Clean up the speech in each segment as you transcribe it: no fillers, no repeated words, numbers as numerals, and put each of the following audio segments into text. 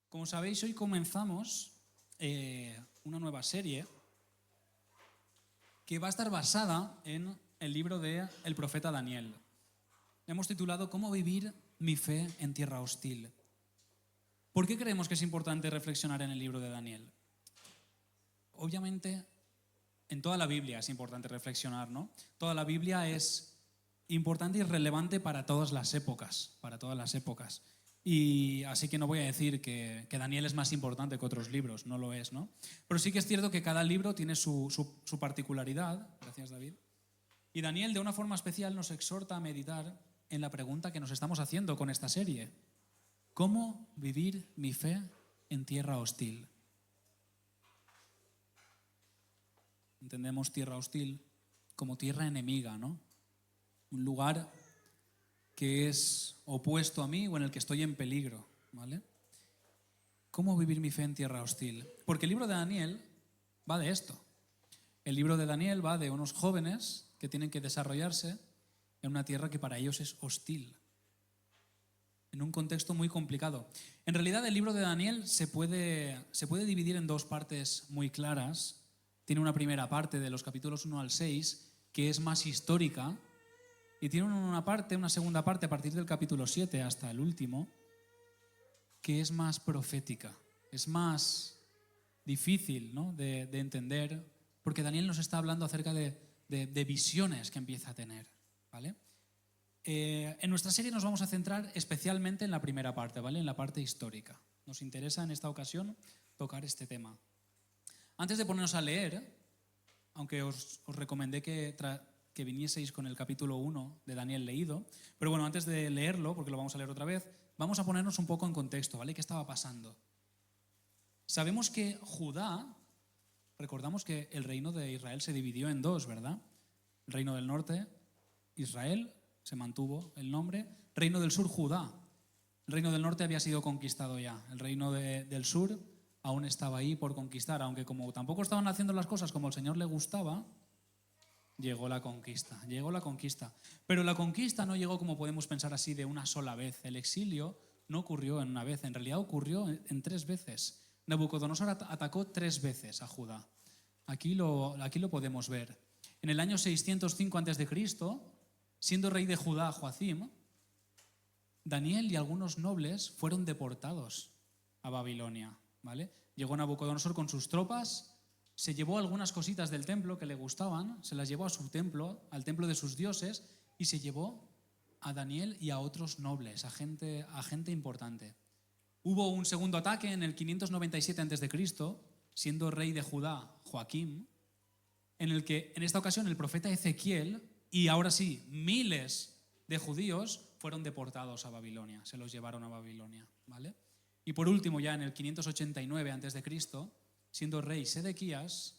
Como sabéis, hoy comenzamos una nueva serie que va a estar basada en el libro del profeta Daniel. Hemos titulado ¿Cómo vivir mi fe en tierra hostil? ¿Por qué creemos que es importante reflexionar en el libro de Daniel? Obviamente, en toda la Biblia es importante reflexionar, ¿no? Toda la Biblia es importante y relevante para todas las épocas, Y así que no voy a decir que Daniel es más importante que otros libros, no lo es, ¿no? Pero sí que es cierto que cada libro tiene su particularidad. Gracias, David. Y Daniel, de una forma especial, nos exhorta a meditar en la pregunta que nos estamos haciendo con esta serie. ¿Cómo vivir mi fe en tierra hostil? Entendemos tierra hostil como tierra enemiga, ¿no? Un lugar que es opuesto a mí o en el que estoy en peligro, ¿vale? ¿Cómo vivir mi fe en tierra hostil? Porque el libro de Daniel va de esto. El libro de Daniel va de unos jóvenes que tienen que desarrollarse en una tierra que para ellos es hostil, en un contexto muy complicado. En realidad el libro de Daniel se puede dividir en dos partes muy claras. Tiene una primera parte de los capítulos 1 al 6 que es más histórica y tiene una segunda parte a partir del capítulo 7 hasta el último que es más profética, es más difícil, ¿no? de entender, porque Daniel nos está hablando acerca de visiones que empieza a tener, ¿vale? En nuestra serie nos vamos a centrar especialmente en la primera parte, ¿vale? En la parte histórica. Nos interesa en esta ocasión tocar este tema. Antes de ponernos a leer, aunque os recomendé que vinieseis con el capítulo 1 de Daniel leído, pero bueno, antes de leerlo, porque lo vamos a leer otra vez, vamos a ponernos un poco en contexto, ¿vale? ¿Qué estaba pasando? Sabemos que Judá, recordamos que el reino de Israel se dividió en dos, ¿verdad? El reino del norte, Israel, se mantuvo el nombre. Reino del sur, Judá. El reino del norte había sido conquistado ya. El reino del sur aún estaba ahí por conquistar, aunque como tampoco estaban haciendo las cosas como el Señor le gustaba, llegó la conquista. Pero la conquista no llegó, como podemos pensar así, de una sola vez. El exilio no ocurrió en una vez, en realidad ocurrió en 3 veces. Nabucodonosor atacó 3 veces a Judá. Aquí lo podemos ver. En el año 605 a.C., siendo rey de Judá Joacim, Daniel y algunos nobles fueron deportados a Babilonia, ¿vale? Llegó Nabucodonosor con sus tropas, se llevó algunas cositas del templo que le gustaban, se las llevó a su templo, al templo de sus dioses, y se llevó a Daniel y a otros nobles, a gente importante. Hubo un segundo ataque en el 597 a.C., siendo rey de Judá Joaquim, en el que en esta ocasión el profeta Ezequiel y ahora sí miles de judíos fueron deportados a Babilonia, se los llevaron a Babilonia, ¿vale? Y por último, ya en el 589 a.C., siendo rey Sedequías,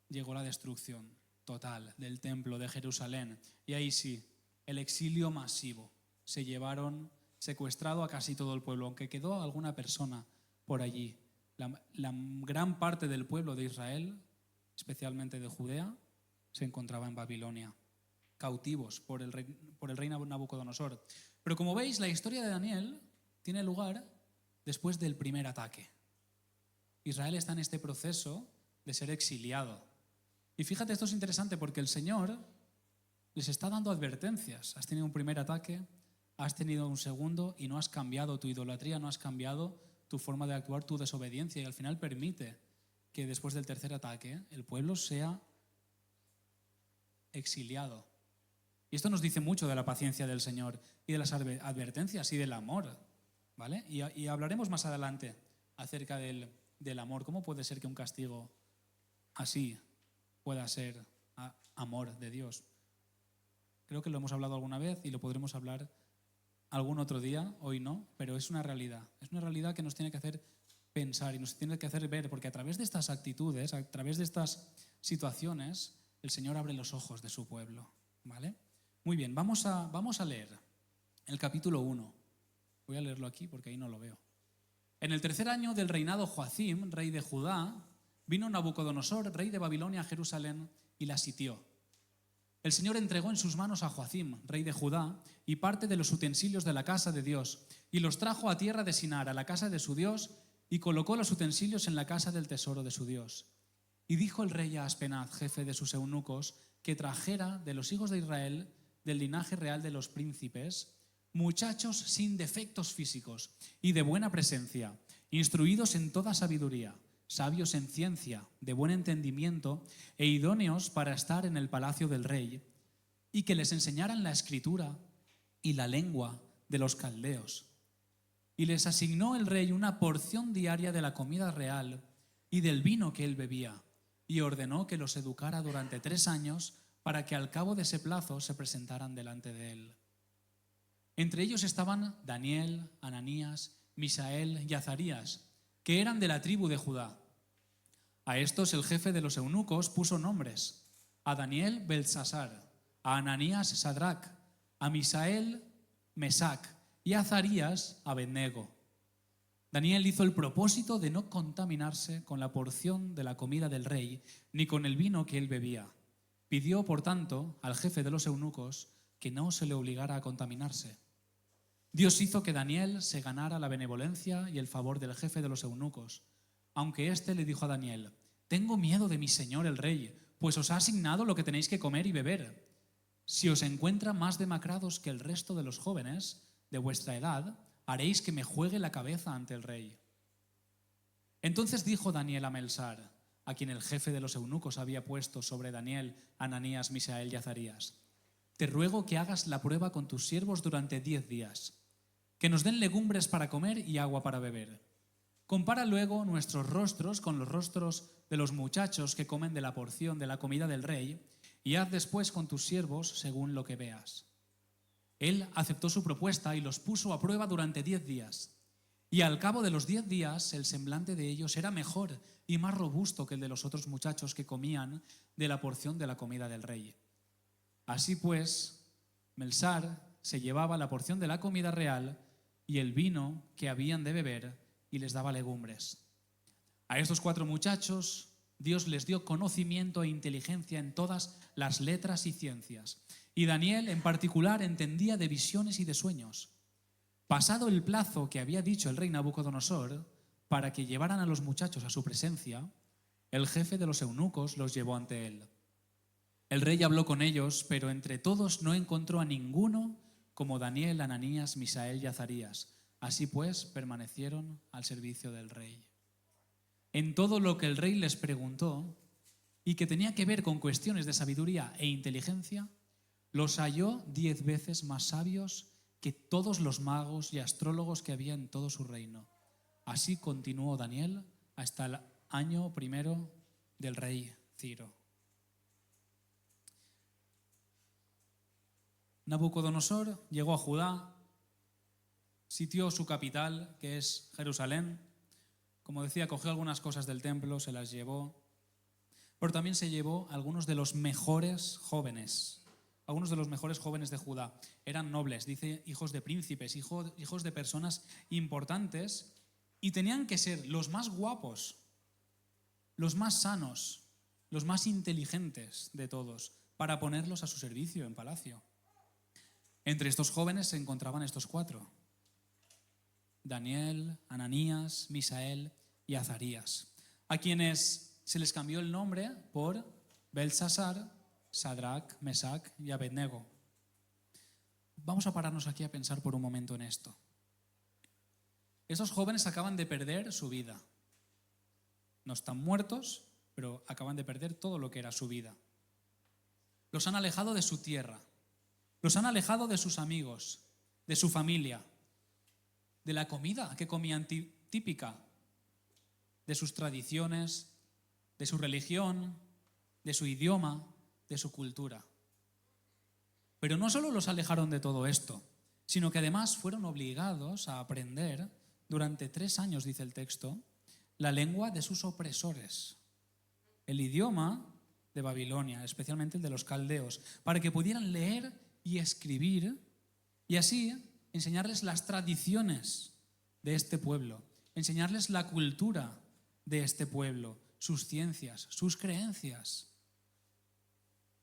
llegó la destrucción total del templo de Jerusalén. Y ahí sí, el exilio masivo. Se llevaron secuestrado a casi todo el pueblo, aunque quedó alguna persona por allí. La gran parte del pueblo de Israel, especialmente de Judea, se encontraba en Babilonia, cautivos por el rey Nabucodonosor. Pero como veis, la historia de Daniel tiene lugar después del primer ataque. Israel está en este proceso de ser exiliado. Y fíjate, esto es interesante porque el Señor les está dando advertencias. Has tenido un primer ataque, has tenido un segundo y no has cambiado tu idolatría, no has cambiado tu forma de actuar, tu desobediencia, y al final permite que después del tercer ataque el pueblo sea exiliado. Y esto nos dice mucho de la paciencia del Señor y de las advertencias y del amor, ¿vale? Y hablaremos más adelante acerca del amor. ¿Cómo puede ser que un castigo así pueda ser amor de Dios? Creo que lo hemos hablado alguna vez y lo podremos hablar algún otro día, hoy no, pero es una realidad. Es una realidad que nos tiene que hacer pensar y nos tiene que hacer ver, porque a través de estas actitudes, a través de estas situaciones, el Señor abre los ojos de su pueblo, ¿vale? Muy bien, vamos a leer el capítulo 1. Voy a leerlo aquí porque ahí no lo veo. En el 3er año del reinado Joacim, rey de Judá, vino Nabucodonosor, rey de Babilonia, a Jerusalén y la sitió. el Señor entregó en sus manos a Joacim, rey de Judá, y parte de los utensilios de la casa de Dios, y los trajo a tierra de Sinar, a la casa de su Dios, y colocó los utensilios en la casa del tesoro de su Dios. Y dijo el rey a Aspenaz, jefe de sus eunucos, que trajera de los hijos de Israel, del linaje real de los príncipes, muchachos sin defectos físicos y de buena presencia, instruidos en toda sabiduría, sabios en ciencia, de buen entendimiento e idóneos para estar en el palacio del rey, y que les enseñaran la escritura y la lengua de los caldeos. Y les asignó el rey una porción diaria de la comida real y del vino que él bebía, y ordenó que los educara durante 3 años para que al cabo de ese plazo se presentaran delante de él. Entre ellos estaban Daniel, Ananías, Misael y Azarías, que eran de la tribu de Judá. A estos el jefe de los eunucos puso nombres: a Daniel, Beltsasar; a Ananías, Sadrac; a Misael, Mesac; y a Azarías, Abednego. Daniel hizo el propósito de no contaminarse con la porción de la comida del rey, ni con el vino que él bebía. Pidió, por tanto, al jefe de los eunucos que no se le obligara a contaminarse. Dios hizo que Daniel se ganara la benevolencia y el favor del jefe de los eunucos, aunque éste le dijo a Daniel: tengo miedo de mi señor el rey, pues os ha asignado lo que tenéis que comer y beber. Si os encuentra más demacrados que el resto de los jóvenes de vuestra edad, haréis que me juegue la cabeza ante el rey. Entonces dijo Daniel a Melsar, a quien el jefe de los eunucos había puesto sobre Daniel, Ananías, Misael y Azarías: te ruego que hagas la prueba con tus siervos durante 10 días, que nos den legumbres para comer y agua para beber. Compara luego nuestros rostros con los rostros de los muchachos que comen de la porción de la comida del rey, y haz después con tus siervos según lo que veas. Él aceptó su propuesta y los puso a prueba durante 10 días. Y al cabo de los 10 días el semblante de ellos era mejor y más robusto que el de los otros muchachos que comían de la porción de la comida del rey. Así pues, Melsar se llevaba la porción de la comida real y el vino que habían de beber, y les daba legumbres. A estos 4 muchachos Dios les dio conocimiento e inteligencia en todas las letras y ciencias, y Daniel en particular entendía de visiones y de sueños. Pasado el plazo que había dicho el rey Nabucodonosor para que llevaran a los muchachos a su presencia, el jefe de los eunucos los llevó ante él. El rey habló con ellos, pero entre todos no encontró a ninguno como Daniel, Ananías, Misael y Azarías. Así pues, permanecieron al servicio del rey. En todo lo que el rey les preguntó, y que tenía que ver con cuestiones de sabiduría e inteligencia, los halló 10 veces más sabios que todos los magos y astrólogos que había en todo su reino. Así continuó Daniel hasta el año 1 del rey Ciro. Nabucodonosor llegó a Judá, sitió su capital, que es Jerusalén. Como decía, cogió algunas cosas del templo, se las llevó, pero también se llevó a algunos de los mejores jóvenes. Algunos de los mejores jóvenes de Judá. Eran nobles, dice, hijos de príncipes, hijos de personas importantes, y tenían que ser los más guapos, los más sanos, los más inteligentes de todos, para ponerlos a su servicio en palacio. Entre estos jóvenes se encontraban estos 4: Daniel, Ananías, Misael y Azarías, a quienes se les cambió el nombre por Beltsasar, Sadrac, Mesac y Abednego. Vamos a pararnos aquí a pensar por un momento en esto. Estos jóvenes acaban de perder su vida. No están muertos, pero acaban de perder todo lo que era su vida. Los han alejado de su tierra, los han alejado de sus amigos, de su familia, de la comida que comían típica, de sus tradiciones, de su religión, de su idioma, de su cultura. Pero no solo los alejaron de todo esto, sino que además fueron obligados a aprender durante 3 años, dice el texto, la lengua de sus opresores, el idioma de Babilonia, especialmente el de los caldeos, para que pudieran leer y escribir y así enseñarles las tradiciones de este pueblo, enseñarles la cultura de este pueblo, sus ciencias, sus creencias.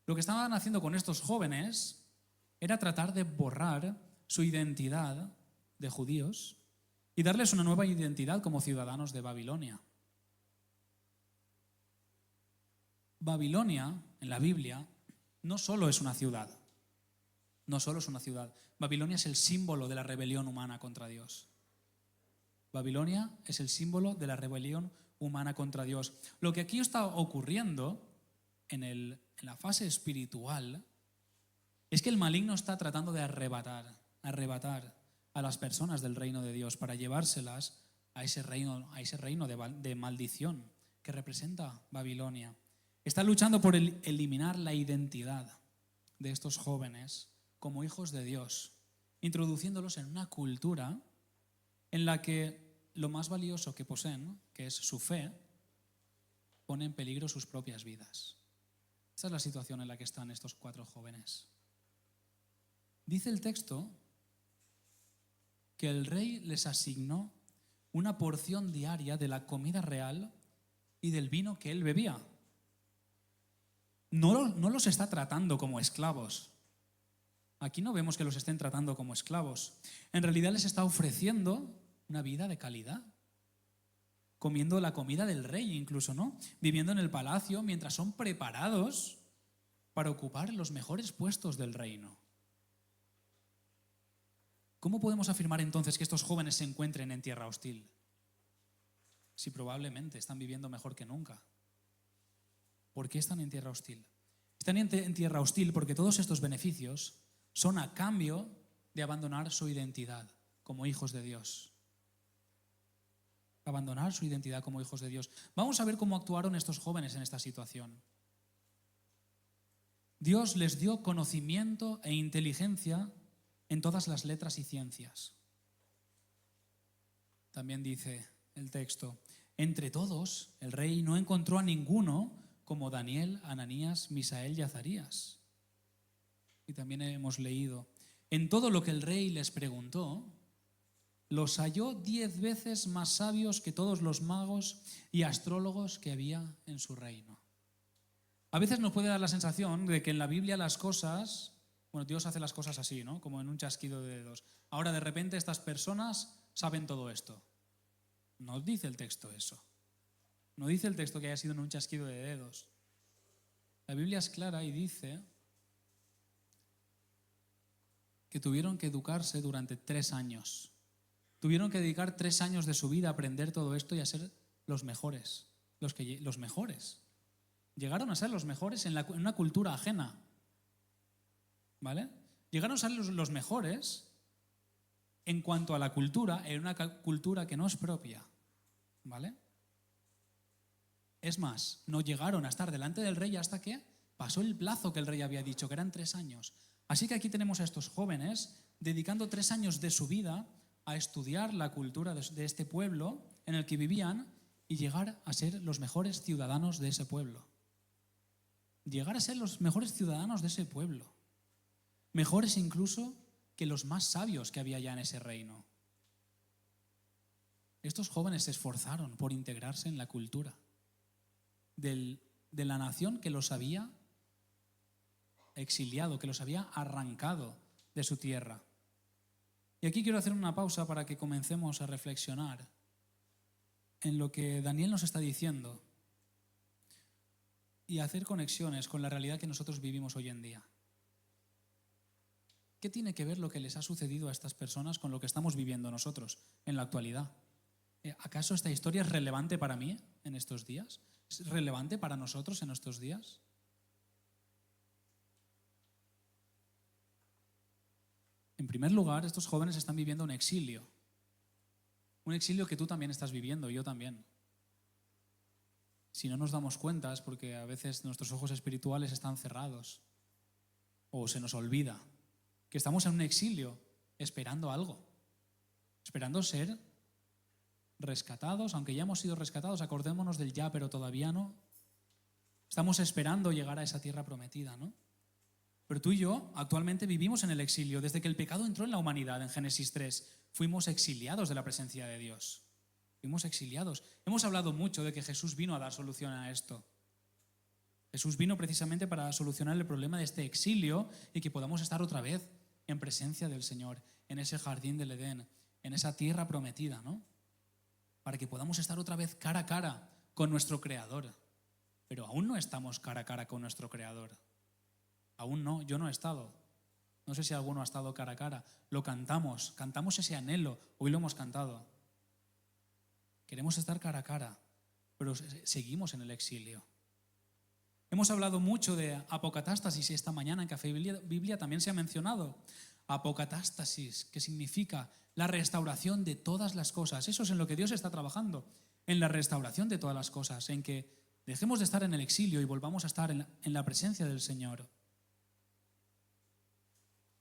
Lo que estaban haciendo con estos jóvenes era tratar de borrar su identidad de judíos y darles una nueva identidad como ciudadanos de Babilonia. Babilonia, en la Biblia, no solo es una ciudad. No solo es una ciudad. Babilonia es el símbolo de la rebelión humana contra Dios. Babilonia es el símbolo de la rebelión humana contra Dios. Lo que aquí está ocurriendo en la fase espiritual es que el maligno está tratando de arrebatar a las personas del reino de Dios para llevárselas a ese reino de maldición que representa Babilonia. Está luchando por eliminar la identidad de estos jóvenes como hijos de Dios, introduciéndolos en una cultura en la que lo más valioso que poseen, que es su fe, pone en peligro sus propias vidas. Esa es la situación en la que están estos 4 jóvenes. Dice el texto que el rey les asignó una porción diaria de la comida real y del vino que él bebía. No los está tratando como esclavos. Aquí no vemos que los estén tratando como esclavos. En realidad les está ofreciendo una vida de calidad, comiendo la comida del rey incluso, ¿no? Viviendo en el palacio mientras son preparados para ocupar los mejores puestos del reino. ¿Cómo podemos afirmar entonces que estos jóvenes se encuentren en tierra hostil? Si probablemente están viviendo mejor que nunca. ¿Por qué están en tierra hostil? Están en tierra hostil porque todos estos beneficios son a cambio de abandonar su identidad como hijos de Dios. Abandonar su identidad como hijos de Dios. Vamos a ver cómo actuaron estos jóvenes en esta situación. Dios les dio conocimiento e inteligencia en todas las letras y ciencias. También dice el texto, entre todos el rey no encontró a ninguno como Daniel, Ananías, Misael y Azarías. Y también hemos leído, en todo lo que el rey les preguntó, los halló 10 veces más sabios que todos los magos y astrólogos que había en su reino. A veces nos puede dar la sensación de que en la Biblia las cosas, Dios hace las cosas así, ¿no? Como en un chasquido de dedos. Ahora de repente estas personas saben todo esto. No dice el texto eso. No dice el texto que haya sido en un chasquido de dedos. La Biblia es clara y dice que tuvieron que educarse durante 3 años. Tuvieron que dedicar 3 años de su vida a aprender todo esto y a ser los mejores. Los mejores. Llegaron a ser los mejores en una cultura ajena. ¿Vale? Llegaron a ser los mejores en cuanto a la cultura, en una cultura que no es propia. ¿Vale? Es más, no llegaron a estar delante del rey hasta que pasó el plazo que el rey había dicho, que eran 3 años. Así que aquí tenemos a estos jóvenes dedicando 3 años de su vida a estudiar la cultura de este pueblo en el que vivían y llegar a ser los mejores ciudadanos de ese pueblo. Llegar a ser los mejores ciudadanos de ese pueblo. Mejores incluso que los más sabios que había ya en ese reino. Estos jóvenes se esforzaron por integrarse en la cultura de la nación que los había exiliado, que los había arrancado de su tierra. Y aquí quiero hacer una pausa para que comencemos a reflexionar en lo que Daniel nos está diciendo y hacer conexiones con la realidad que nosotros vivimos hoy en día. ¿Qué tiene que ver lo que les ha sucedido a estas personas con lo que estamos viviendo nosotros en la actualidad? ¿Acaso esta historia es relevante para mí en estos días? ¿Es relevante para nosotros en estos días? En primer lugar, estos jóvenes están viviendo un exilio que tú también estás viviendo, yo también. Si no nos damos cuenta es porque a veces nuestros ojos espirituales están cerrados o se nos olvida que estamos en un exilio esperando algo, esperando ser rescatados, aunque ya hemos sido rescatados, acordémonos del ya, pero todavía no. Estamos esperando llegar a esa tierra prometida, ¿no? Pero tú y yo actualmente vivimos en el exilio. Desde que el pecado entró en la humanidad, en Génesis 3, fuimos exiliados de la presencia de Dios. Fuimos exiliados. Hemos hablado mucho de que Jesús vino a dar solución a esto. Jesús vino precisamente para solucionar el problema de este exilio y que podamos estar otra vez en presencia del Señor, en ese jardín del Edén, en esa tierra prometida, ¿no? Para que podamos estar otra vez cara a cara con nuestro Creador. Pero aún no estamos cara a cara con nuestro Creador. Aún no, yo no he estado. No sé si alguno ha estado cara a cara. Lo cantamos, cantamos ese anhelo. Hoy lo hemos cantado. Queremos estar cara a cara, pero seguimos en el exilio. Hemos hablado mucho de apocatástasis y esta mañana en Café Biblia también se ha mencionado. Apocatástasis, que significa la restauración de todas las cosas. Eso es en lo que Dios está trabajando, en la restauración de todas las cosas, en que dejemos de estar en el exilio y volvamos a estar en la presencia del Señor.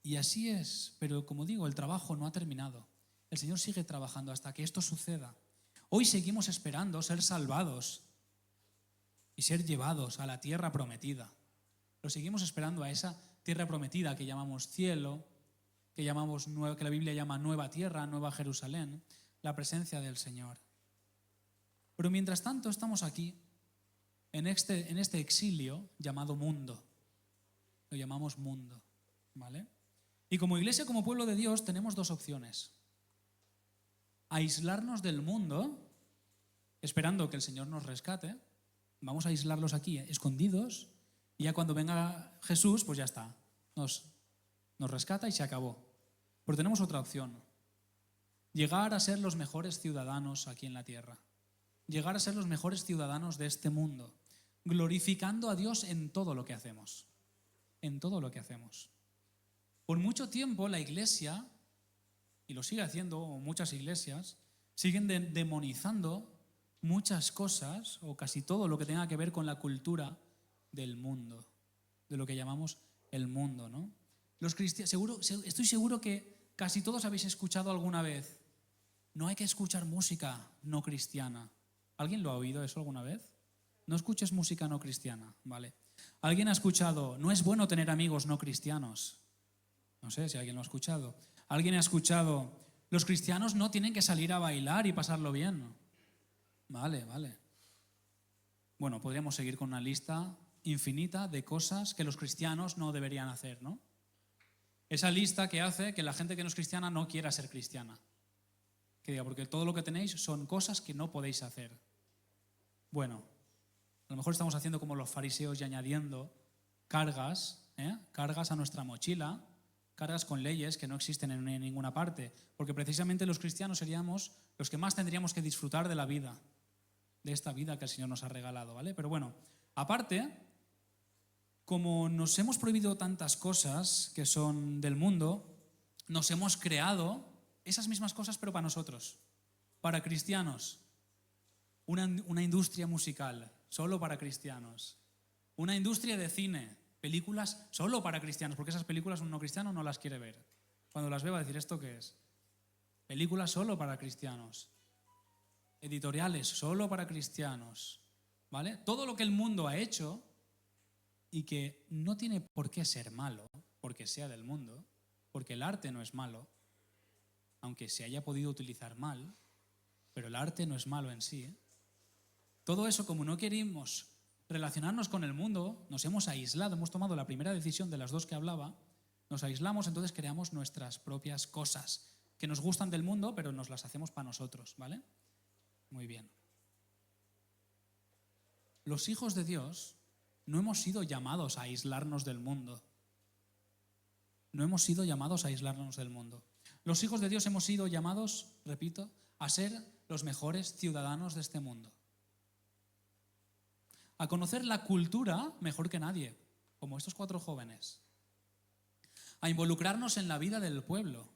Y así es, pero como digo, el trabajo no ha terminado. El Señor sigue trabajando hasta que esto suceda. Hoy seguimos esperando ser salvados y ser llevados a la tierra prometida. Lo seguimos esperando a esa tierra prometida que llamamos cielo, que la Biblia llama nueva tierra, nueva Jerusalén, la presencia del Señor. Pero mientras tanto estamos aquí, en este exilio llamado mundo. Lo llamamos mundo, ¿vale? Y como iglesia, como pueblo de Dios, tenemos dos opciones. Aislarnos del mundo, esperando que el Señor nos rescate. Vamos a aislarlos aquí, escondidos, y ya cuando venga Jesús, pues ya está. Nos rescata y se acabó. Pero tenemos otra opción. Llegar a ser los mejores ciudadanos aquí en la tierra. Llegar a ser los mejores ciudadanos de este mundo, glorificando a Dios en todo lo que hacemos. En todo lo que hacemos. Por mucho tiempo la Iglesia, y lo sigue haciendo, o muchas iglesias, siguen demonizando muchas cosas, o casi todo lo que tenga que ver con la cultura del mundo, de lo que llamamos el mundo, ¿no? Los cristianos, estoy seguro que casi todos habéis escuchado alguna vez: no hay que escuchar música no cristiana. ¿Alguien lo ha oído eso alguna vez? No escuches música no cristiana, ¿vale? ¿Alguien ha escuchado: no es bueno tener amigos no cristianos? No sé si alguien lo ha escuchado. ¿Alguien ha escuchado: los cristianos no tienen que salir a bailar y pasarlo bien? Vale. Bueno, podríamos seguir con una lista infinita de cosas que los cristianos no deberían hacer, ¿no? Esa lista que hace que la gente que no es cristiana no quiera ser cristiana. Que diga, porque todo lo que tenéis son cosas que no podéis hacer. Bueno, a lo mejor estamos haciendo como los fariseos y añadiendo cargas a nuestra mochila, cargas con leyes que no existen en ninguna parte, porque precisamente los cristianos seríamos los que más tendríamos que disfrutar de la vida, de esta vida que el Señor nos ha regalado, ¿vale? Pero bueno, aparte, como nos hemos prohibido tantas cosas que son del mundo, nos hemos creado esas mismas cosas pero para nosotros, para cristianos. Una industria musical solo para cristianos, una industria de cine, películas solo para cristianos, porque esas películas un no cristiano no las quiere ver. Cuando las ve va a decir: ¿esto qué es? Películas solo para cristianos, editoriales solo para cristianos, ¿vale? Todo lo que el mundo ha hecho y que no tiene por qué ser malo, porque sea del mundo, porque el arte no es malo, aunque se haya podido utilizar mal, pero el arte no es malo en sí. Todo eso, como no queremos relacionarnos con el mundo, nos hemos aislado, hemos tomado la primera decisión de las dos que hablaba, nos aislamos, entonces creamos nuestras propias cosas que nos gustan del mundo, pero nos las hacemos para nosotros, ¿vale? Muy bien. Los hijos de Dios no hemos sido llamados a aislarnos del mundo. No hemos sido llamados a aislarnos del mundo. Los hijos de Dios hemos sido llamados, repito, a ser los mejores ciudadanos de este mundo. A conocer la cultura mejor que nadie, como estos 4 jóvenes. A involucrarnos en la vida del pueblo.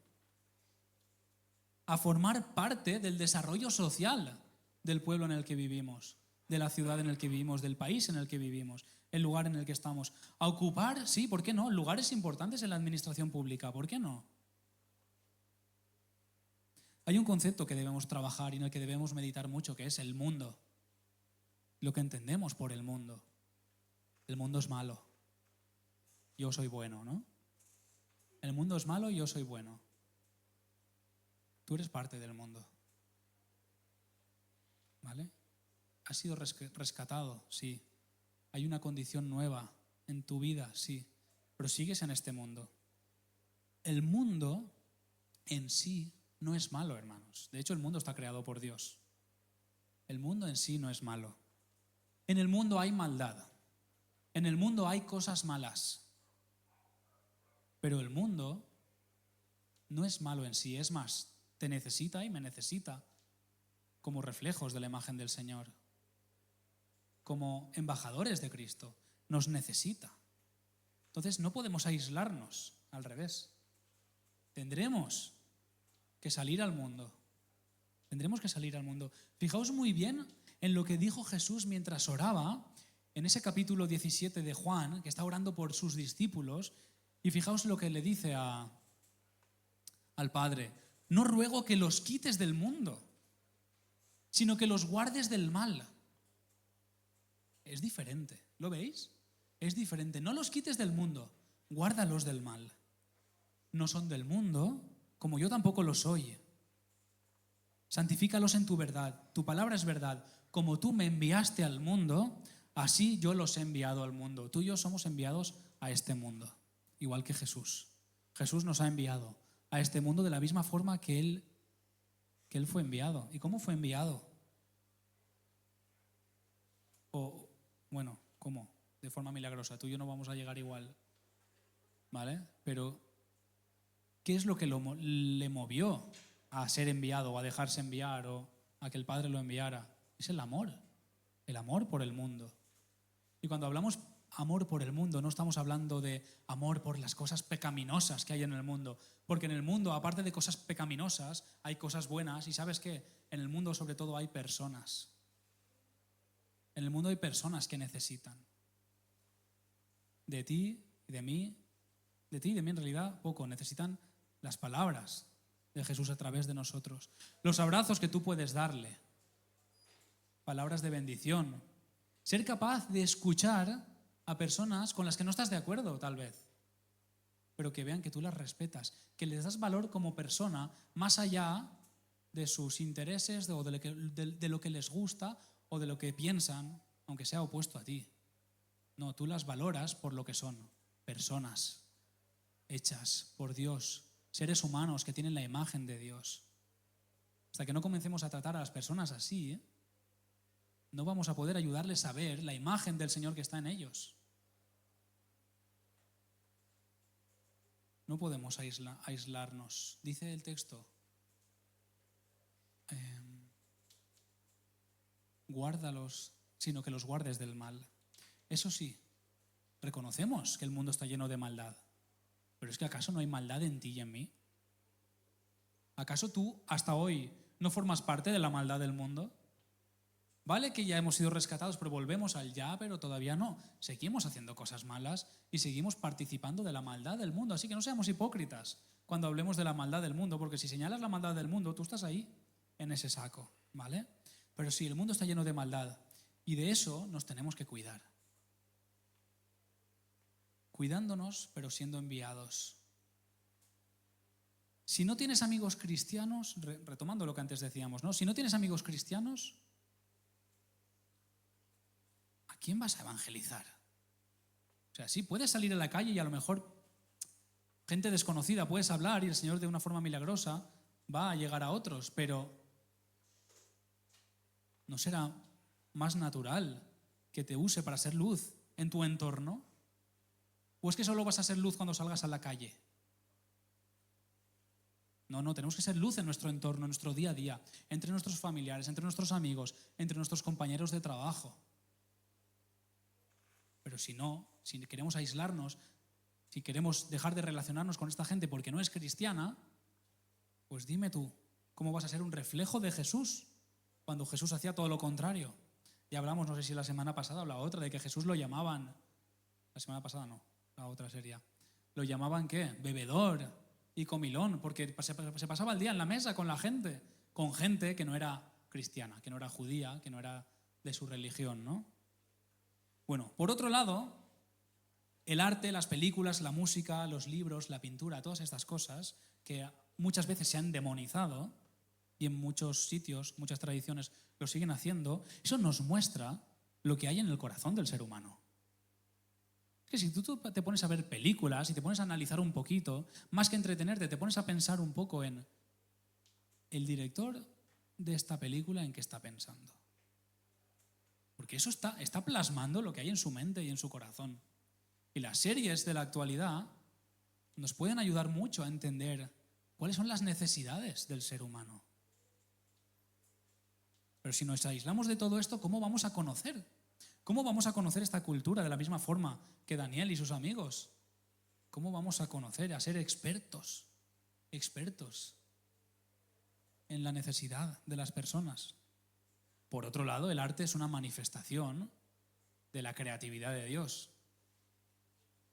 A formar parte del desarrollo social del pueblo en el que vivimos, de la ciudad en el que vivimos, del país en el que vivimos, el lugar en el que estamos. A ocupar, sí, ¿por qué no?, lugares importantes en la administración pública, ¿por qué no? Hay un concepto que debemos trabajar y en el que debemos meditar mucho, que es el mundo. Lo que entendemos por el mundo. El mundo es malo. Yo soy bueno, ¿no? El mundo es malo y yo soy bueno. Tú eres parte del mundo. ¿Vale? Has sido rescatado, sí. Hay una condición nueva en tu vida, sí, pero sigues en este mundo. El mundo en sí no es malo, hermanos. De hecho, el mundo está creado por Dios. El mundo en sí no es malo. En el mundo hay maldad. En el mundo hay cosas malas. Pero el mundo no es malo en sí. Es más, te necesita y me necesita como reflejos de la imagen del Señor. Como embajadores de Cristo. Nos necesita. Entonces no podemos aislarnos, al revés. Tendremos que salir al mundo. Tendremos que salir al mundo. Fijaos muy bien en lo que dijo Jesús mientras oraba, en ese capítulo 17 de Juan, que está orando por sus discípulos, y fijaos lo que le dice al Padre. No ruego que los quites del mundo, sino que los guardes del mal. Es diferente, ¿lo veis? Es diferente. No los quites del mundo, guárdalos del mal. No son del mundo, como yo tampoco lo soy. Santifícalos en tu verdad. Tu palabra es verdad. Como tú me enviaste al mundo, así yo los he enviado al mundo. Tú y yo somos enviados a este mundo, igual que Jesús. Jesús nos ha enviado a este mundo de la misma forma que Él fue enviado. ¿Y cómo fue enviado? ¿Cómo? De forma milagrosa. Tú y yo no vamos a llegar igual, ¿vale? Pero, ¿qué es lo que le movió a ser enviado o a dejarse enviar o a que el Padre lo enviara? Es el amor por el mundo. Y cuando hablamos amor por el mundo, no estamos hablando de amor por las cosas pecaminosas que hay en el mundo, porque en el mundo, aparte de cosas pecaminosas, hay cosas buenas, y ¿sabes qué? En el mundo sobre todo hay personas. En el mundo hay personas que necesitan de ti y de mí, de ti y de mí en realidad poco, necesitan las palabras de Jesús a través de nosotros, los abrazos que tú puedes darle, palabras de bendición, ser capaz de escuchar a personas con las que no estás de acuerdo tal vez, pero que vean que tú las respetas, que les das valor como persona más allá de sus intereses o de lo que les gusta o de lo que piensan, aunque sea opuesto a ti. No, tú las valoras por lo que son, personas hechas por Dios, seres humanos que tienen la imagen de Dios. Hasta que no comencemos a tratar a las personas así, no vamos a poder ayudarles a ver la imagen del Señor que está en ellos. No podemos aislarnos. Dice el texto, guárdalos, sino que los guardes del mal. Eso sí, reconocemos que el mundo está lleno de maldad, pero es que ¿acaso no hay maldad en ti y en mí? ¿Acaso tú hasta hoy no formas parte de la maldad del mundo? Vale que ya hemos sido rescatados, pero volvemos al ya, pero todavía no. Seguimos haciendo cosas malas y seguimos participando de la maldad del mundo. Así que no seamos hipócritas cuando hablemos de la maldad del mundo, porque si señalas la maldad del mundo, tú estás ahí, en ese saco, ¿vale? Pero sí, el mundo está lleno de maldad y de eso nos tenemos que cuidar. Cuidándonos, pero siendo enviados. Si no tienes amigos cristianos, retomando lo que antes decíamos, ¿no? Si no tienes amigos cristianos, ¿a quién vas a evangelizar? O sea, sí, puedes salir a la calle y a lo mejor gente desconocida puedes hablar y el Señor de una forma milagrosa va a llegar a otros, pero ¿no será más natural que te use para ser luz en tu entorno? ¿O es que solo vas a ser luz cuando salgas a la calle? No, tenemos que ser luz en nuestro entorno, en nuestro día a día, entre nuestros familiares, entre nuestros amigos, entre nuestros compañeros de trabajo. Pero si queremos aislarnos, si queremos dejar de relacionarnos con esta gente porque no es cristiana, pues dime tú, ¿cómo vas a ser un reflejo de Jesús cuando Jesús hacía todo lo contrario? Ya hablamos, no sé si la semana pasada o la otra, de que Jesús lo llamaban, la semana pasada no, la otra sería, lo llamaban ¿qué? Bebedor y comilón, porque se pasaba el día en la mesa con gente que no era cristiana, que no era judía, que no era de su religión, ¿no? Bueno, por otro lado, el arte, las películas, la música, los libros, la pintura, todas estas cosas que muchas veces se han demonizado y en muchos sitios, muchas tradiciones lo siguen haciendo, eso nos muestra lo que hay en el corazón del ser humano. Que si tú te pones a ver películas y te pones a analizar un poquito, más que entretenerte, te pones a pensar un poco en el director de esta película en qué está pensando. Porque eso está plasmando lo que hay en su mente y en su corazón. Y las series de la actualidad nos pueden ayudar mucho a entender cuáles son las necesidades del ser humano. Pero si nos aislamos de todo esto, ¿cómo vamos a conocer? ¿Cómo vamos a conocer esta cultura de la misma forma que Daniel y sus amigos? ¿Cómo vamos a conocer, a ser expertos en la necesidad de las personas? Por otro lado, el arte es una manifestación de la creatividad de Dios.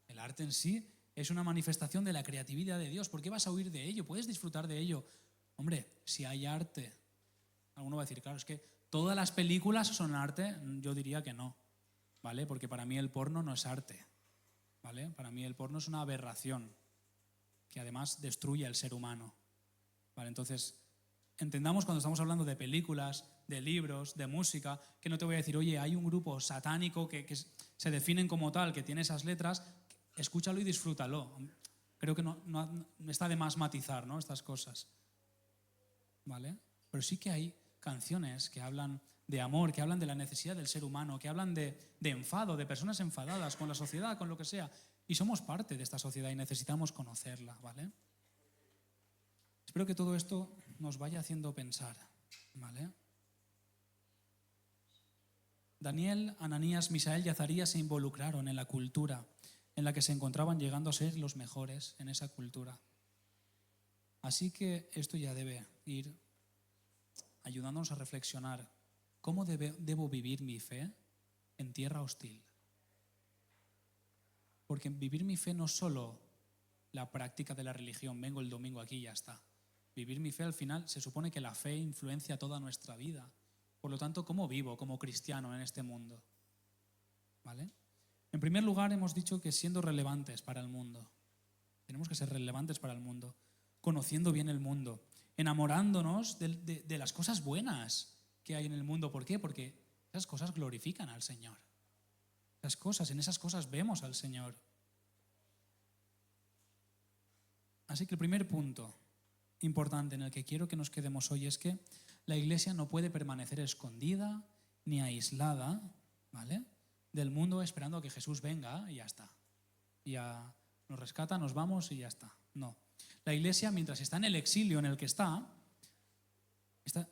El arte en sí es una manifestación de la creatividad de Dios. ¿Por qué vas a huir de ello? ¿Puedes disfrutar de ello? Hombre, si hay arte, alguno va a decir, claro, es que todas las películas son arte. Yo diría que no, ¿vale? Porque para mí el porno no es arte, ¿vale? Para mí el porno es una aberración que además destruye al ser humano, ¿vale? Entonces, entendamos cuando estamos hablando de películas, de libros, de música, que no te voy a decir, oye, hay un grupo satánico que se definen como tal, que tiene esas letras, escúchalo y disfrútalo. Creo que no está de más matizar, ¿no?, estas cosas, ¿vale? Pero sí que hay canciones que hablan de amor, que hablan de la necesidad del ser humano, que hablan de enfado, de personas enfadadas con la sociedad, con lo que sea. Y somos parte de esta sociedad y necesitamos conocerla, ¿vale? Espero que todo esto nos vaya haciendo pensar, ¿vale? Daniel, Ananías, Misael y Azarías se involucraron en la cultura en la que se encontraban, llegando a ser los mejores en esa cultura. Así que esto ya debe ir ayudándonos a reflexionar cómo debo vivir mi fe en tierra hostil. Porque vivir mi fe no es solo la práctica de la religión, vengo el domingo aquí y ya está. Vivir mi fe, al final, se supone que la fe influencia toda nuestra vida. Por lo tanto, ¿cómo vivo como cristiano en este mundo? ¿Vale? En primer lugar, hemos dicho que siendo relevantes para el mundo. Tenemos que ser relevantes para el mundo, conociendo bien el mundo, enamorándonos de las cosas buenas que hay en el mundo. ¿Por qué? Porque esas cosas glorifican al Señor. En esas cosas vemos al Señor. Así que el primer punto importante en el que quiero que nos quedemos hoy es que la Iglesia no puede permanecer escondida ni aislada, ¿vale?, del mundo esperando a que Jesús venga y ya está. Ya nos rescata, nos vamos y ya está. No. La Iglesia, mientras está en el exilio en el que está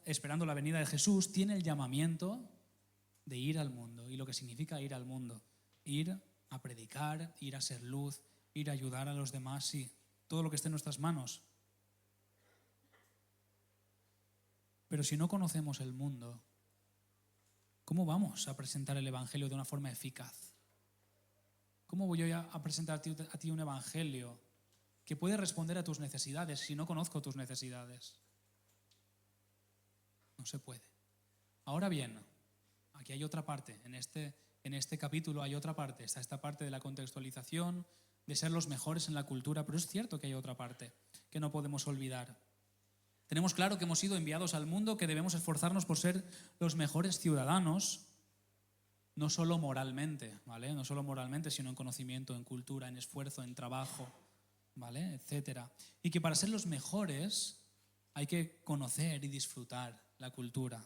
esperando la venida de Jesús, tiene el llamamiento de ir al mundo. Y lo que significa ir al mundo: ir a predicar, ir a ser luz, ir a ayudar a los demás, sí, todo lo que esté en nuestras manos. Pero si no conocemos el mundo, ¿cómo vamos a presentar el Evangelio de una forma eficaz? ¿Cómo voy yo a presentar a ti un Evangelio que puede responder a tus necesidades si no conozco tus necesidades? No se puede. Ahora bien, aquí hay otra parte, en este capítulo hay otra parte, está esta parte de la contextualización, de ser los mejores en la cultura, pero es cierto que hay otra parte que no podemos olvidar. Tenemos claro que hemos sido enviados al mundo, que debemos esforzarnos por ser los mejores ciudadanos, no solo moralmente, ¿vale? No solo moralmente, sino en conocimiento, en cultura, en esfuerzo, en trabajo, ¿vale?, etcétera. Y que para ser los mejores hay que conocer y disfrutar la cultura.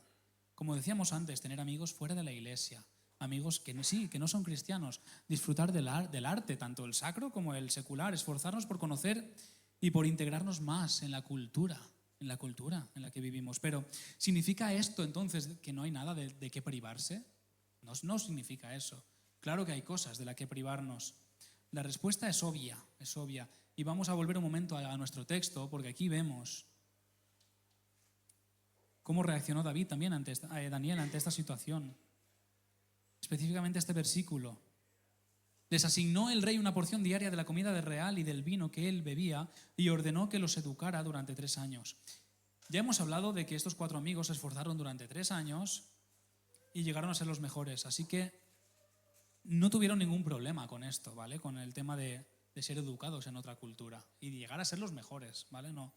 Como decíamos antes, tener amigos fuera de la Iglesia, amigos que no son cristianos, disfrutar del arte, tanto el sacro como el secular, esforzarnos por conocer y por integrarnos más en la cultura en la que vivimos. Pero ¿significa esto entonces que no hay nada de qué privarse? No significa eso. Claro que hay cosas de las que privarnos. La respuesta es obvia. Y vamos a volver un momento a nuestro texto, porque aquí vemos cómo reaccionó Daniel ante esta situación. Específicamente este versículo. Les asignó el rey una porción diaria de la comida del real y del vino que él bebía y ordenó que los educara durante 3 años. Ya hemos hablado de que estos 4 amigos se esforzaron durante 3 años y llegaron a ser los mejores. Así que no tuvieron ningún problema con esto, ¿vale? Con el tema de ser educados en otra cultura y de llegar a ser los mejores, ¿vale? No.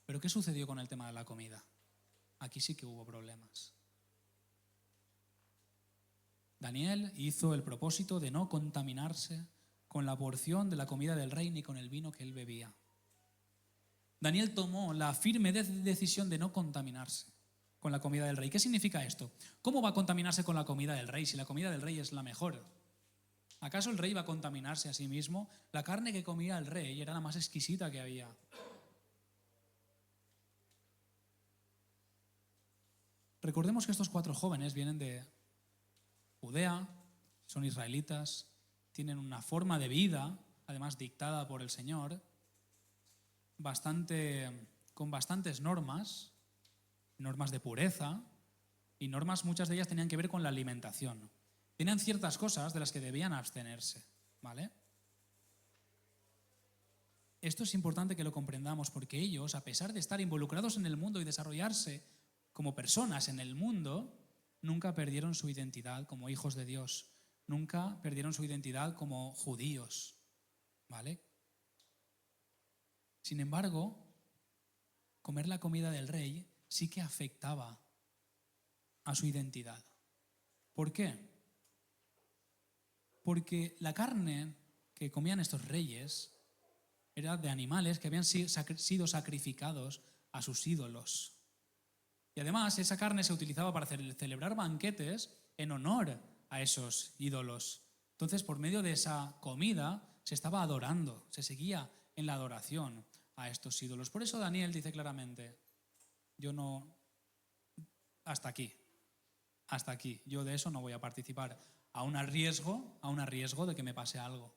Pero ¿qué sucedió con el tema de la comida? Aquí sí que hubo problemas. Daniel hizo el propósito de no contaminarse con la porción de la comida del rey ni con el vino que él bebía. Daniel tomó la firme decisión de no contaminarse con la comida del rey. ¿Qué significa esto? ¿Cómo va a contaminarse con la comida del rey si la comida del rey es la mejor? ¿Acaso el rey va a contaminarse a sí mismo? La carne que comía el rey era la más exquisita que había. Recordemos que estos 4 jóvenes vienen de Judea, son israelitas, tienen una forma de vida, además dictada por el Señor, con bastantes normas de pureza, y normas, muchas de ellas tenían que ver con la alimentación. Tenían ciertas cosas de las que debían abstenerse, ¿vale? Esto es importante que lo comprendamos porque ellos, a pesar de estar involucrados en el mundo y desarrollarse como personas en el mundo, nunca perdieron su identidad como hijos de Dios, nunca perdieron su identidad como judíos, ¿vale? Sin embargo, comer la comida del rey sí que afectaba a su identidad. ¿Por qué? Porque la carne que comían estos reyes era de animales que habían sido sacrificados a sus ídolos. Y además esa carne se utilizaba para celebrar banquetes en honor a esos ídolos. Entonces, por medio de esa comida se estaba adorando, se seguía en la adoración a estos ídolos. Por eso Daniel dice claramente, yo no, hasta aquí, yo de eso no voy a participar, aún a riesgo de que me pase algo.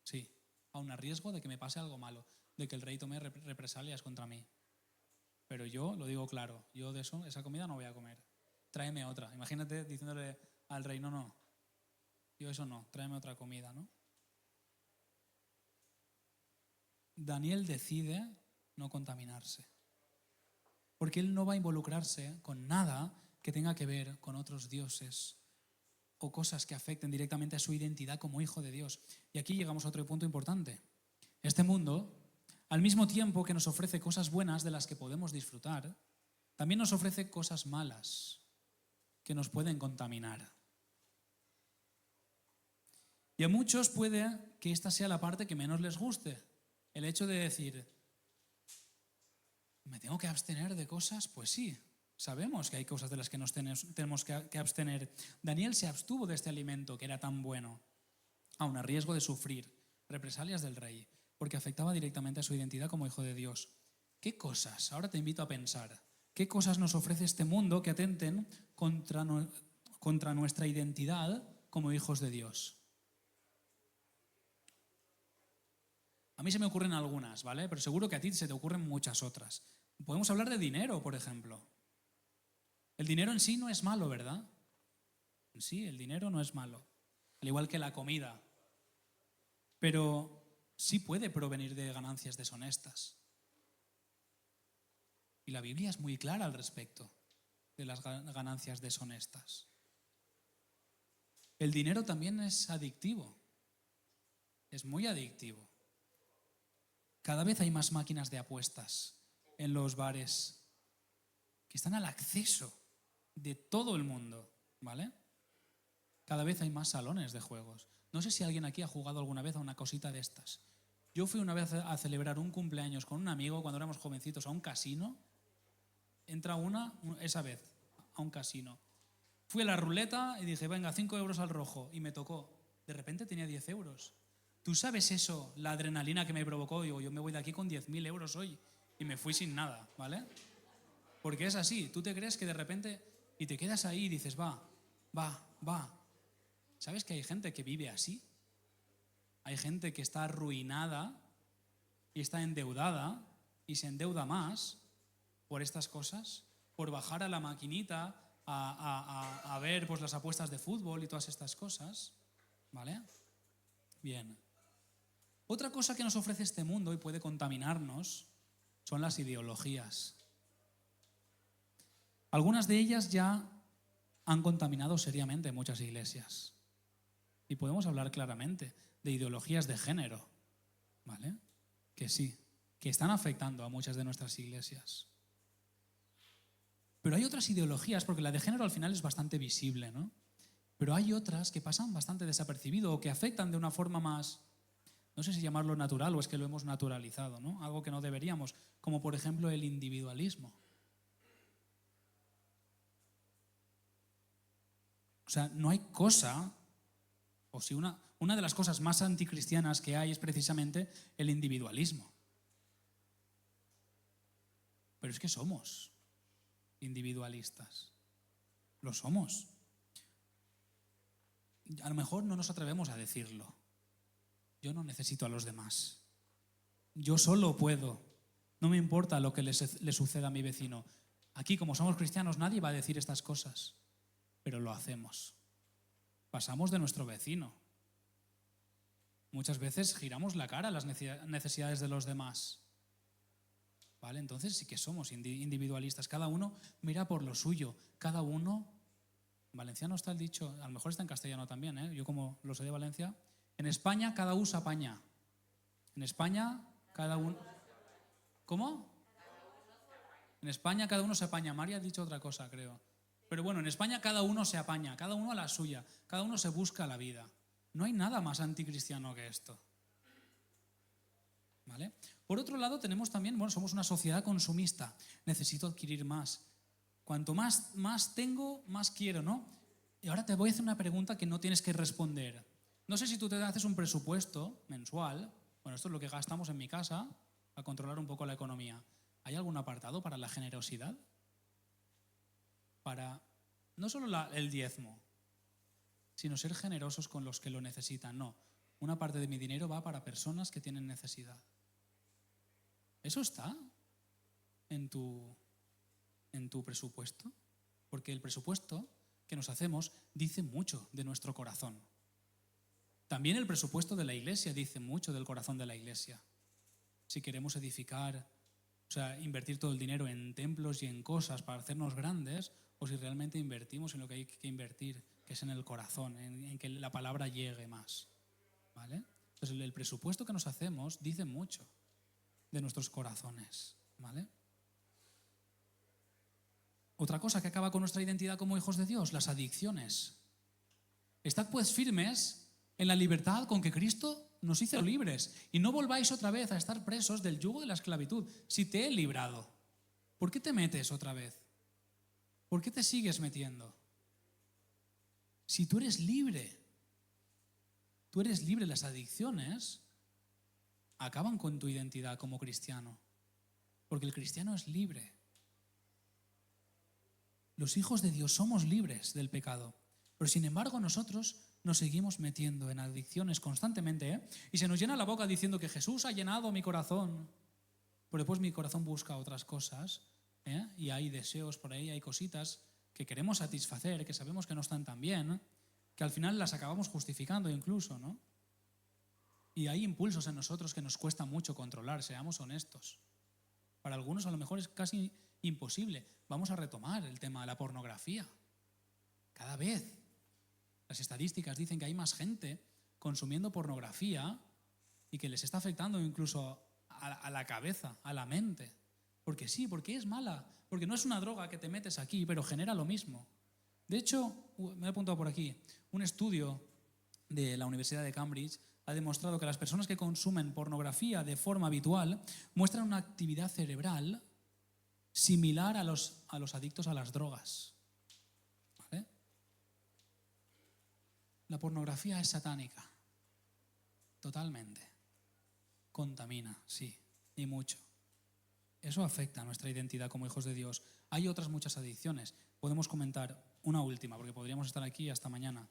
Sí, aún a riesgo de que me pase algo malo, de que el rey tome represalias contra mí. Pero yo lo digo claro, yo de eso, esa comida no voy a comer. Tráeme otra. Imagínate diciéndole al rey, no, yo eso no, tráeme otra comida, ¿no? Daniel decide no contaminarse, porque él no va a involucrarse con nada que tenga que ver con otros dioses o cosas que afecten directamente a su identidad como hijo de Dios. Y aquí llegamos a otro punto importante. Este mundo, al mismo tiempo que nos ofrece cosas buenas de las que podemos disfrutar, también nos ofrece cosas malas que nos pueden contaminar. Y a muchos puede que esta sea la parte que menos les guste. El hecho de decir, ¿me tengo que abstener de cosas? Pues sí, sabemos que hay cosas de las que nos tenemos que abstener. Daniel se abstuvo de este alimento que era tan bueno, aun a riesgo de sufrir represalias del rey, porque afectaba directamente a su identidad como hijo de Dios. ¿Qué cosas? Ahora te invito a pensar. ¿Qué cosas nos ofrece este mundo que atenten contra nuestra identidad como hijos de Dios? A mí se me ocurren algunas, ¿vale? Pero seguro que a ti se te ocurren muchas otras. Podemos hablar de dinero, por ejemplo. El dinero en sí no es malo, ¿verdad? En sí, el dinero no es malo, al igual que la comida. Pero sí puede provenir de ganancias deshonestas. Y la Biblia es muy clara al respecto de las ganancias deshonestas. El dinero también es adictivo. Es muy adictivo. Cada vez hay más máquinas de apuestas en los bares que están al acceso de todo el mundo, ¿vale? Cada vez hay más salones de juegos. No sé si alguien aquí ha jugado alguna vez a una cosita de estas. Yo fui una vez a celebrar un cumpleaños con un amigo cuando éramos jovencitos a un casino. Entra esa vez, a un casino. Fui a la ruleta y dije, venga, 5 euros al rojo. Y me tocó. De repente tenía 10 euros. ¿Tú sabes eso, la adrenalina que me provocó? Digo, yo me voy de aquí con 10.000 euros hoy. Y me fui sin nada, ¿vale? Porque es así. Tú te crees que de repente... Y te quedas ahí y dices, va. ¿Sabes que hay gente que vive así? Hay gente que está arruinada y está endeudada y se endeuda más por estas cosas, por bajar a la maquinita a ver pues, las apuestas de fútbol y todas estas cosas, ¿vale? Bien. Otra cosa que nos ofrece este mundo y puede contaminarnos son las ideologías. Algunas de ellas ya han contaminado seriamente muchas iglesias. Y podemos hablar claramente de ideologías de género, ¿vale? Que sí, que están afectando a muchas de nuestras iglesias. Pero hay otras ideologías, porque la de género al final es bastante visible, ¿no? Pero hay otras que pasan bastante desapercibido o que afectan de una forma más no sé si llamarlo natural o es que lo hemos naturalizado, ¿no? Algo que no deberíamos, como por ejemplo el individualismo. O sea, no hay cosa, o si una de las cosas más anticristianas que hay es precisamente el individualismo. Pero es que somos individualistas. Lo somos. A lo mejor no nos atrevemos a decirlo. Yo no necesito a los demás. Yo solo puedo. No me importa lo que le suceda a mi vecino. Aquí, como somos cristianos, nadie va a decir estas cosas. Pero lo hacemos. Pasamos de nuestro vecino. Muchas veces giramos la cara a las necesidades de los demás. ¿Vale? Entonces sí que somos individualistas. Cada uno mira por lo suyo. Cada uno... En valenciano está el dicho, a lo mejor está en castellano también, ¿eh? Yo como lo sé de Valencia. En España cada uno se apaña. En España cada uno... ¿Cómo? En España cada uno se apaña. María ha dicho otra cosa, creo. Pero bueno, en España cada uno se apaña, cada uno a la suya, cada uno se busca la vida. No hay nada más anticristiano que esto. ¿Vale? Por otro lado tenemos también, bueno, somos una sociedad consumista. Necesito adquirir más. Cuanto más tengo, más quiero, ¿no? Y ahora te voy a hacer una pregunta que no tienes que responder. No sé si tú te haces un presupuesto mensual, bueno, esto es lo que gastamos en mi casa, a controlar un poco la economía. ¿Hay algún apartado para la generosidad? Para no solo el diezmo, sino ser generosos con los que lo necesitan. No, una parte de mi dinero va para personas que tienen necesidad. ¿Eso está en tu presupuesto? Porque el presupuesto que nos hacemos dice mucho de nuestro corazón. También el presupuesto de la iglesia dice mucho del corazón de la iglesia. Si queremos edificar, o sea, invertir todo el dinero en templos y en cosas para hacernos grandes, o si realmente invertimos en lo que hay que invertir, que es en el corazón, en que la palabra llegue más. ¿Vale? Entonces el presupuesto que nos hacemos dice mucho de nuestros corazones. ¿Vale? Otra cosa que acaba con nuestra identidad como hijos de Dios, las adicciones. Estad pues firmes en la libertad con que Cristo nos hizo libres y no volváis otra vez a estar presos del yugo de la esclavitud. Si te he librado, ¿por qué te metes otra vez? ¿Por qué te sigues metiendo? Si tú eres libre, las adicciones acaban con tu identidad como cristiano, porque el cristiano es libre. Los hijos de Dios somos libres del pecado, pero sin embargo nosotros nos seguimos metiendo en adicciones constantemente, ¿eh? Y se nos llena la boca diciendo que Jesús ha llenado mi corazón, pero después mi corazón busca otras cosas, ¿eh? Y hay deseos por ahí, hay cositas que queremos satisfacer, que sabemos que no están tan bien, que al final las acabamos justificando incluso, ¿no? Y hay impulsos en nosotros que nos cuesta mucho controlar, seamos honestos. Para algunos a lo mejor es casi imposible. Vamos a retomar el tema de la pornografía. Cada vez las estadísticas dicen que hay más gente consumiendo pornografía y que les está afectando incluso a la cabeza, a la mente. Porque sí, porque es mala, porque no es una droga que te metes aquí, pero genera lo mismo. De hecho, me he apuntado por aquí, un estudio de la Universidad de Cambridge ha demostrado que las personas que consumen pornografía de forma habitual muestran una actividad cerebral similar a los adictos a las drogas. ¿Vale? La pornografía es satánica, totalmente. Contamina, sí, y mucho. Eso afecta a nuestra identidad como hijos de Dios. Hay otras muchas adicciones. Podemos comentar una última, porque podríamos estar aquí hasta mañana.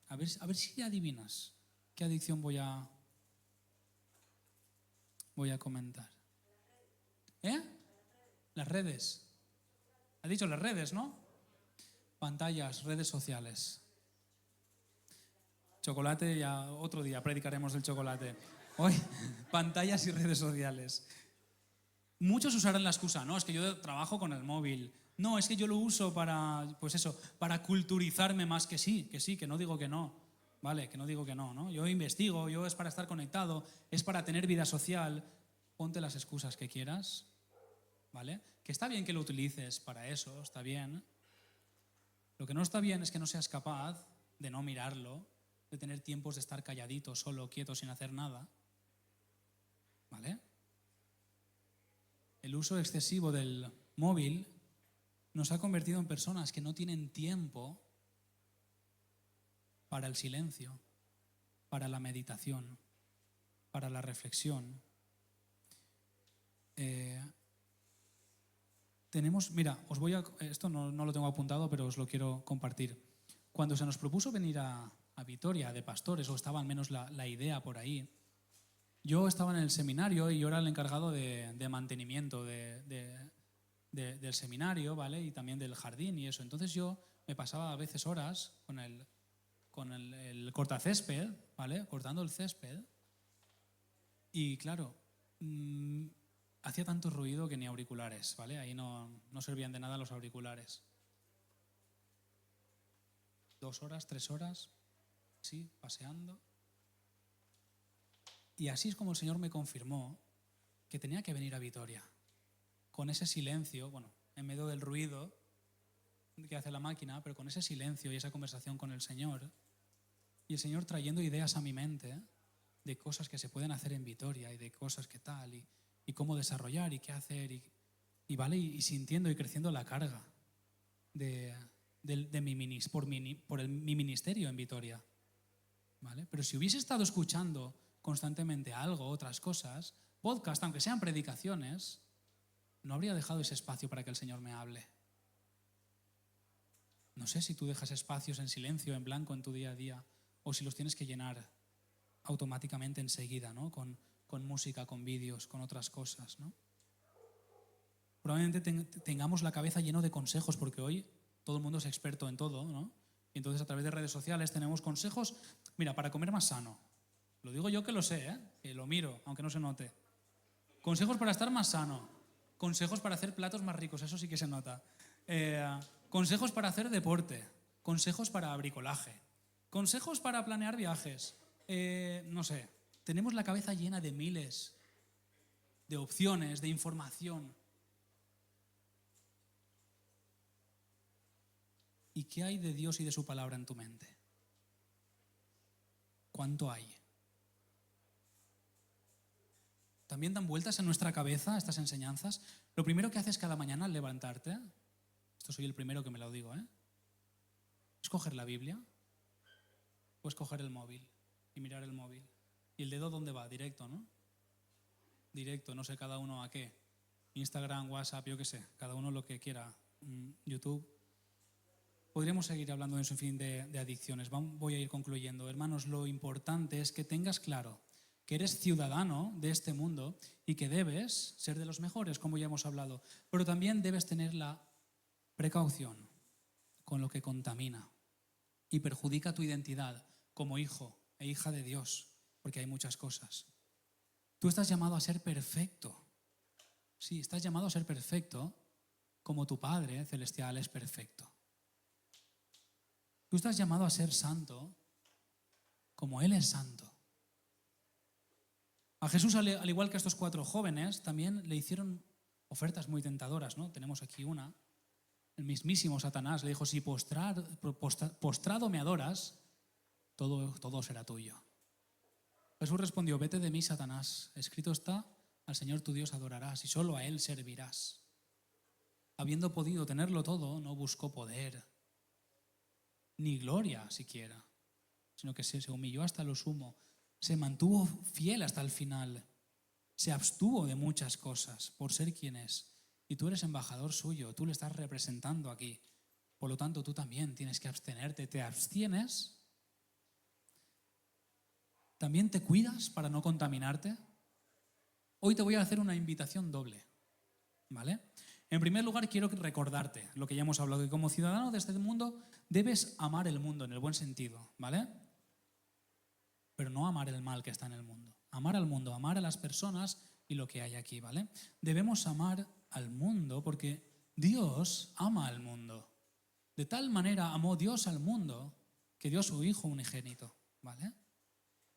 A ver si adivinas qué adicción voy a comentar. ¿Eh? Las redes. Ha dicho las redes, ¿no? Pantallas, redes sociales. Chocolate, ya otro día predicaremos del chocolate. Hoy, pantallas y redes sociales. Muchos usarán la excusa, no, es que yo trabajo con el móvil. No, es que yo lo uso para, pues eso, para culturizarme más que sí, que no digo que no. Vale, que no digo que no, ¿no? Yo investigo, yo es para estar conectado, es para tener vida social. Ponte las excusas que quieras, ¿vale? Que está bien que lo utilices para eso, está bien. Lo que no está bien es que no seas capaz de no mirarlo de tener tiempos de estar calladitos, solo, quietos, sin hacer nada. ¿Vale? El uso excesivo del móvil nos ha convertido en personas que no tienen tiempo para el silencio, para la meditación, para la reflexión. Mira, esto no lo tengo apuntado, pero os lo quiero compartir. Cuando se nos propuso venir a Vitoria de pastores, o estaba al menos la idea por ahí, yo estaba en el seminario y yo era el encargado de mantenimiento del seminario, ¿vale? Y también del jardín y eso. Entonces yo me pasaba a veces horas con el cortacésped, ¿vale? Cortando el césped. Y claro, hacía tanto ruido que ni auriculares, ¿vale? Ahí no servían de nada los auriculares. 2 horas, 3 horas, sí, paseando. Y así es como el Señor me confirmó que tenía que venir a Vitoria. Con ese silencio, bueno, en medio del ruido que hace la máquina, pero con ese silencio y esa conversación con el Señor. Y el Señor trayendo ideas a mi mente de cosas que se pueden hacer en Vitoria y de cosas que tal, y cómo desarrollar y qué hacer, y sintiendo y creciendo la carga mi ministerio en Vitoria. ¿Vale? Pero si hubiese estado escuchando constantemente algo, otras cosas, podcast, aunque sean predicaciones, no habría dejado ese espacio para que el Señor me hable. No sé si tú dejas espacios en silencio, en blanco en tu día a día, o si los tienes que llenar automáticamente enseguida, ¿no? Con música, con vídeos, con otras cosas, ¿no? Probablemente tengamos la cabeza llena de consejos, porque hoy todo el mundo es experto en todo, ¿no? Y entonces a través de redes sociales tenemos consejos, mira, para comer más sano. Lo digo yo que lo sé, que lo miro, aunque no se note. Consejos para estar más sano. Consejos para hacer platos más ricos, eso sí que se nota. Consejos para hacer deporte. Consejos para bricolaje. Consejos para planear viajes. No sé, tenemos la cabeza llena de miles de opciones, de información. ¿Y qué hay de Dios y de su palabra en tu mente? ¿Cuánto hay? También dan vueltas en nuestra cabeza estas enseñanzas. Lo primero que haces cada mañana al levantarte, esto soy el primero que me lo digo, es coger la Biblia o es coger el móvil y mirar el móvil. ¿Y el dedo dónde va? Directo, ¿no? Directo, no sé cada uno a qué. Instagram, WhatsApp, yo qué sé, cada uno lo que quiera. YouTube. Podríamos seguir hablando de un sinfín de adicciones. Voy a ir concluyendo. Hermanos, lo importante es que tengas claro que eres ciudadano de este mundo y que debes ser de los mejores, como ya hemos hablado, pero también debes tener la precaución con lo que contamina y perjudica tu identidad como hijo e hija de Dios, porque hay muchas cosas. Tú estás llamado a ser perfecto. Sí, estás llamado a ser perfecto como tu Padre celestial es perfecto. Tú estás llamado a ser santo como Él es santo. A Jesús, al igual que a estos 4 jóvenes, también le hicieron ofertas muy tentadoras, ¿no? Tenemos aquí una. El mismísimo Satanás le dijo, si postrado me adoras, todo será tuyo. Jesús respondió, vete de mí, Satanás. Escrito está, al Señor tu Dios adorarás y solo a Él servirás. Habiendo podido tenerlo todo, no buscó poder, ni gloria siquiera, sino que se humilló hasta lo sumo. Se mantuvo fiel hasta el final. Se abstuvo de muchas cosas por ser quien es. Y tú eres embajador suyo, tú le estás representando aquí. Por lo tanto, tú también tienes que abstenerte. ¿Te abstienes? ¿También te cuidas para no contaminarte? Hoy te voy a hacer una invitación doble, ¿vale? En primer lugar, quiero recordarte lo que ya hemos hablado, que como ciudadano de este mundo debes amar el mundo en el buen sentido, ¿vale? Pero no amar el mal que está en el mundo. Amar al mundo, amar a las personas y lo que hay aquí, ¿vale? Debemos amar al mundo porque Dios ama al mundo. De tal manera amó Dios al mundo que dio a su Hijo unigénito, ¿vale?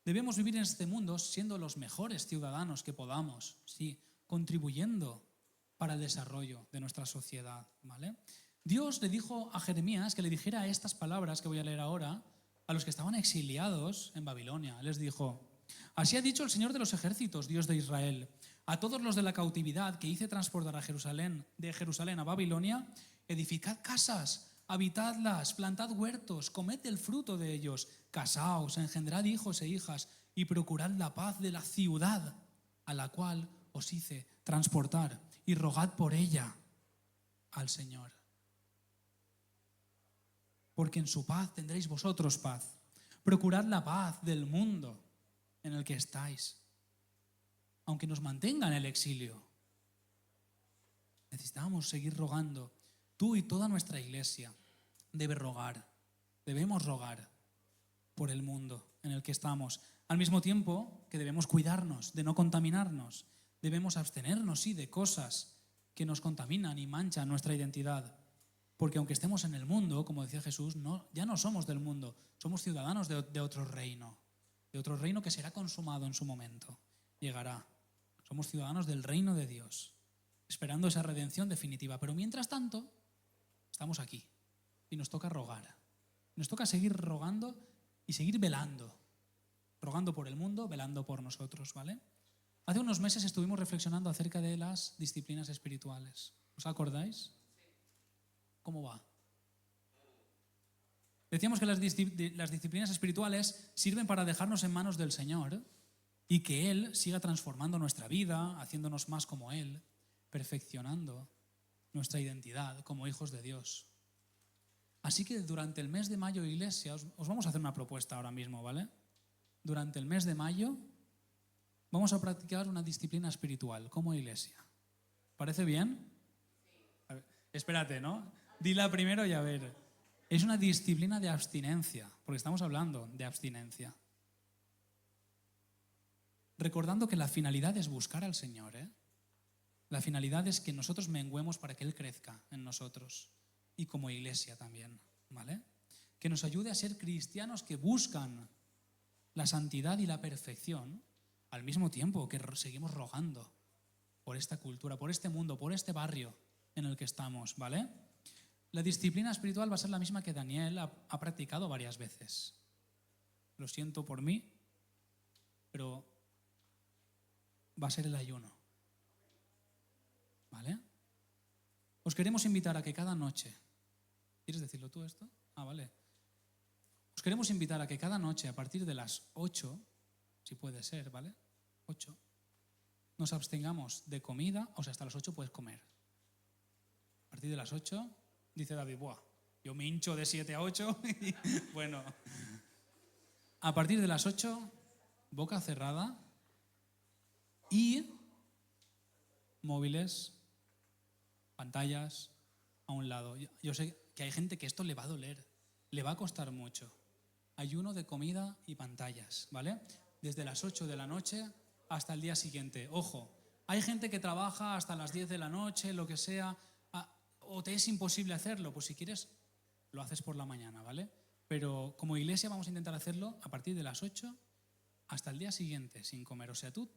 Debemos vivir en este mundo siendo los mejores ciudadanos que podamos, sí, contribuyendo para el desarrollo de nuestra sociedad, ¿vale? Dios le dijo a Jeremías que le dijera estas palabras que voy a leer ahora a los que estaban exiliados en Babilonia. Les dijo: así ha dicho el Señor de los ejércitos, Dios de Israel, a todos los de la cautividad que hice transportar de Jerusalén a Babilonia: edificad casas, habitadlas, plantad huertos, comed el fruto de ellos, casaos, engendrad hijos e hijas y procurad la paz de la ciudad a la cual os hice transportar, y rogad por ella al Señor. Porque en su paz tendréis vosotros paz. Procurad la paz del mundo en el que estáis, aunque nos mantenga en el exilio. Necesitamos seguir rogando. Tú y toda nuestra iglesia debemos rogar por el mundo en el que estamos. Al mismo tiempo que debemos cuidarnos de no contaminarnos, debemos abstenernos, sí, de cosas que nos contaminan y manchan nuestra identidad. Porque aunque estemos en el mundo, como decía Jesús, ya no somos del mundo, somos ciudadanos de otro reino que será consumado en su momento, llegará. Somos ciudadanos del reino de Dios, esperando esa redención definitiva. Pero mientras tanto, estamos aquí y nos toca rogar. Nos toca seguir rogando y seguir velando. Rogando por el mundo, velando por nosotros, ¿vale? Hace unos meses estuvimos reflexionando acerca de las disciplinas espirituales. ¿Os acordáis? ¿Cómo va? Decíamos que las disciplinas espirituales sirven para dejarnos en manos del Señor y que Él siga transformando nuestra vida, haciéndonos más como Él, perfeccionando nuestra identidad como hijos de Dios. Así que durante el mes de mayo, iglesia, os vamos a hacer una propuesta ahora mismo, ¿vale? Durante el mes de mayo vamos a practicar una disciplina espiritual como iglesia. ¿Parece bien? A ver, espérate, ¿no? Dila primero y a ver. Es una disciplina de abstinencia, porque estamos hablando de abstinencia. Recordando que la finalidad es buscar al Señor, ¿eh? La finalidad es que nosotros menguemos para que Él crezca en nosotros y como iglesia también, ¿vale? Que nos ayude a ser cristianos que buscan la santidad y la perfección al mismo tiempo que seguimos rogando por esta cultura, por este mundo, por este barrio en el que estamos, ¿vale? La disciplina espiritual va a ser la misma que Daniel ha practicado varias veces. Lo siento por mí, pero va a ser el ayuno, ¿vale? Os queremos invitar a que cada noche... ¿Quieres decirlo tú esto? Ah, vale. Os queremos invitar a que cada noche, a partir de las 8, si puede ser, ¿vale? 8, nos abstengamos de comida, o sea, hasta las 8 puedes comer. A partir de las 8, dice David, ¡buah! Yo me hincho de 7 a 8 y bueno. A partir de las 8, boca cerrada y móviles, pantallas a un lado. Yo sé que hay gente que esto le va a doler, le va a costar mucho. Ayuno de comida y pantallas, ¿vale? Desde las 8 de la noche hasta el día siguiente. Ojo, hay gente que trabaja hasta las 10 de la noche, lo que sea, o te es imposible hacerlo, pues si quieres lo haces por la mañana, ¿vale? Pero como iglesia vamos a intentar hacerlo a partir de las 8 hasta el día siguiente sin comer. O sea, tú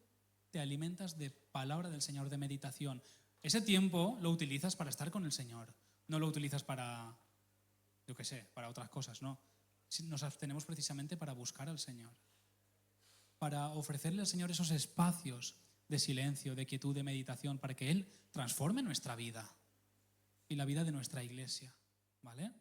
te alimentas de palabra del Señor, de meditación. Ese tiempo lo utilizas para estar con el Señor, no lo utilizas para, yo qué sé, para otras cosas, no. Nos abstenemos precisamente para buscar al Señor, para ofrecerle al Señor esos espacios de silencio, de quietud, de meditación, para que Él transforme nuestra vida y la vida de nuestra iglesia, ¿vale?